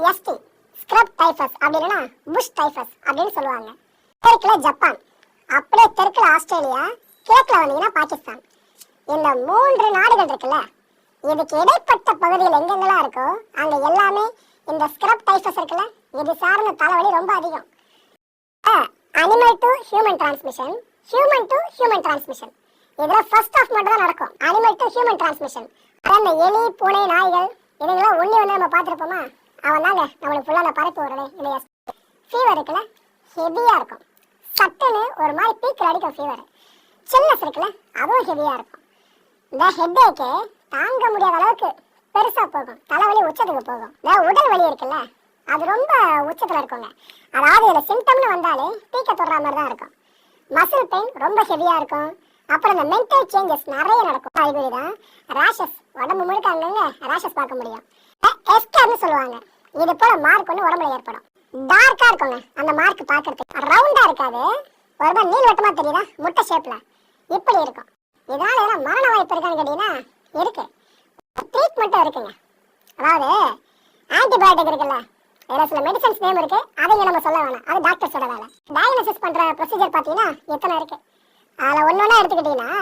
ST scrub typhus அப்படின்னா push typhus அப்படின்னு சொல்லுவாங்க. தெற்குல ஜப்பான், அப்படியே தெற்குல ஆஸ்திரேலியா, கிழக்குல வந்தீங்கன்னா பாகிஸ்தான். இந்த 3 நாடுகள் இருக்குல்ல, இதுக்கு இடைப்பட்ட பகுதியில் எங்கெங்கெல்லாம் இருக்கோ அங்க எல்லாமே இந்த ஸ்க்ரப் டைஃபஸ் இருக்குல்ல, இது சார்ந்த தலைவலி ரொம்ப அதிகம். Animal to human transmission, human to human transmission. இதுல ஃபர்ஸ்ட் ஆஃப் மட்டும் தான் நடக்கும், அனிமல் டு ஹியூமன் டிரான்ஸ்மிஷன். அந்த எலி, பூனை, நாய்கள் இதுங்களாம் ஒண்ணி வந்து நம்ம பார்த்துருப்போமா, அவன் தாங்க நம்மளுக்கு ஃபுல்லாக அந்த பரப்பு வரலே. இல்லையா, ஃபீவர் இருக்குல்ல, ஹெவியாக இருக்கும், சட்டுன்னு ஒரு மாதிரி பீக்கில் அடிக்கும் ஃபீவர். சில்னஸ் இருக்குல்ல, அதுவும் ஹெவியாக இருக்கும். இந்த ஹெட்டேக்கு தாங்க முடியாத அளவுக்கு பெருசாக போகும், தலைவலி உச்சத்துக்கு போகும். இந்த உடல் வலி இருக்குல்ல, அது ரொம்ப உச்சத்தில் இருக்குங்க. அதாவது இதில் சிம்டம்னு வந்தாலே பீக்க தொடுற மாதிரி தான் இருக்கும். மசில் பெயின் ரொம்ப ஹெவியாக இருக்கும். அப்புறம் இந்த மென்டல் சேஞ்சஸ் நிறைய நடக்கும். அறிகுறி தான் ரேஷஸ், உடம்பு முழுக்க அங்கங்க ரேஷஸ் பார்க்க முடியும். எஸ்கர்னு சொல்லுவாங்க. இது போல மார்க் ஒன்று உடம்புல ஏற்படும். டார்க்கா இருக்குங்க அந்த மார்க் பார்க்கறதுக்கு, ரவுண்டா இருக்காது, ஒரு மாதிரி நீள்வட்டமா தெரியுதா, முட்டை ஷேப்ல இப்படி இருக்கும். இதனால ஏதாவது மரண வாய்ப்பு இருக்கான்னு கேட்டீங்கன்னா இருக்கு. ட்ரீட்மெண்ட்டும் இருக்குங்க. அதாவது ஆன்டிபயோட்டிக் இருக்குல்ல, இதில் சில மெடிசன்ஸ் நேம் இருக்கு, அதைங்க நம்ம சொல்ல வேணாம், அது டாக்டர்ஸோட வேலை. டயக்னோசிஸ் பண்ற ப்ரொசீஜர் பார்த்தீங்கன்னா எத்தனை இருக்கு. அதில் ஒன்னொன்னா எடுத்துக்கிட்டீங்கன்னா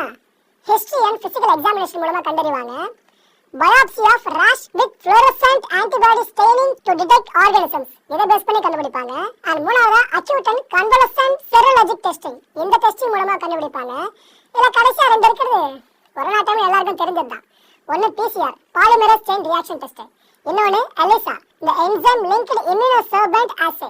ஹிஸ்டரி அண்ட் பிசிக்கல் எக்ஸாமினேஷன் மூலமா கண்டறிவாங்க. Biopsy of rash with fluorescent antibody staining to detect organisms, இதை பேஸ் பண்ணி கண்டுபிடிப்பாங்க. அண்ட் மூணாவது acute and convalescent serologic testing, இந்த டெஸ்டிங் மூலமா கண்டுபிடிப்பாங்க. இதில் கடைசியா 2 இருக்கிறது கொரோனா டைம் எல்லாருக்கும் தெரிஞ்சதுதான். ஒன்று PCR polymerase chain reaction test, இன்னொன்று எலிசா இந்த என்சைம் லிங்க்டு இம்யூனோசர்வன்ட் ஆசே.